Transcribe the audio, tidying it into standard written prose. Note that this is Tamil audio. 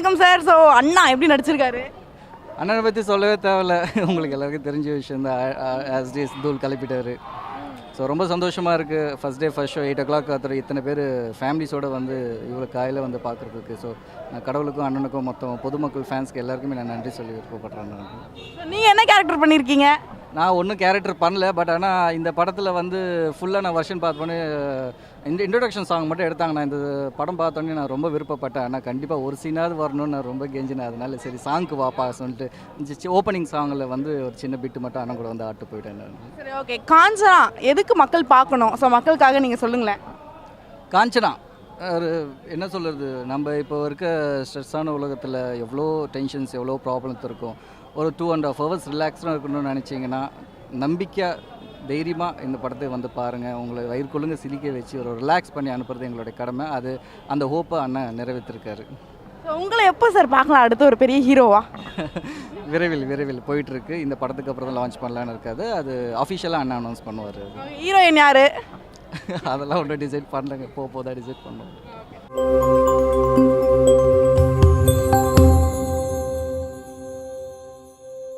வணக்கம் சார். ஸோ அண்ணா எப்படி நடிச்சிருக்காரு? அண்ணனை பற்றி சொல்லவே தேவையில்ல, உங்களுக்கு எல்லாருக்கும் தெரிஞ்ச விஷயம் தான். ஆஸ் டேஸ் தூள் கிளப்பிட்டார். ஸோ ரொம்ப சந்தோஷமாக இருக்குது. First day first show 8 o'clock அத்தனை இத்தனை பேர் ஃபேமிலிஸோடு வந்து இவ்வளோ காலையில் வந்து பார்க்குறதுக்கு. ஸோ நான் கடவுளுக்கும் அண்ணனுக்கும் மொத்தம் பொதுமக்கள் ஃபேன்ஸ்க்கு எல்லாருக்குமே நான் நன்றி சொல்லி விருப்பப்படுறேன். நீங்கள் என்ன கேரக்டர் பண்ணியிருக்கீங்க? நான் ஒன்றும் கேரக்டர் பண்ணல, பட் ஆனால் இந்த படத்தில் வந்து ஃபுல்லாக நான் வருஷன் பார்த்தோன்னே இந்த இன்ட்ரடக்ஷன் சாங் மட்டும் எடுத்தாங்க. நான் இந்த படம் பார்த்தோன்னே நான் ரொம்ப விருப்பப்பட்டேன். ஆனால் கண்டிப்பாக ஒரு சீனாவது வரணும்னு நான் ரொம்ப கெஞ்சினேன். அதனால சரி சாங்க்கு வாப்பா சொல்லிட்டு ஓப்பனிங் சாங்கில் வந்து ஒரு சின்ன பிட்டு மட்டும் அண்ணன் கூட வந்து ஆட்டு போயிட்டேன் நான். சரி, ஓகே. காஞ்சனா எதுக்கு மக்கள் பார்க்கணும்? ஸோ மக்களுக்காக நீங்கள் சொல்லுங்களேன். காஞ்சனா ஒரு என்ன சொல்கிறது, நம்ம இப்போ இருக்க ஸ்ட்ரெஸ்ஸான உலகத்தில் எவ்வளோ டென்ஷன்ஸ் எவ்வளோ ப்ராப்ளம்ஸ் இருக்கும். ஒரு 2.5 hours ரிலாக்ஸாக இருக்கணும்னு நினச்சிங்கன்னா நம்பிக்கையாக தைரியமாக இந்த படத்தை வந்து பாருங்கள். உங்களை வயிறுக்குள்ளுங்க சிரிக்க வச்சு ஒரு ரிலாக்ஸ் பண்ணி அனுப்புறது எங்களுடைய கடமை. அது அந்த ஹோப்பை அண்ணன் நிறைவேற்றிருக்காரு. ஸோ உங்களை எப்போ சார் பார்க்கலாம் அடுத்து ஒரு பெரிய ஹீரோவா? விரைவில் போயிட்டுருக்கு. இந்த படத்துக்கு அப்புறம் தான் லான்ச் பண்ணலான்னு இருக்காது. அது அஃபிஷியலாக அண்ணன் அனௌன்ஸ் பண்ணுவார். ஹீரோயின் யார்? அதெல்லாம் ஒன்றும் டிசைட் பண்ணலங்க, போதான் டிசைட் பண்ணுவோம்.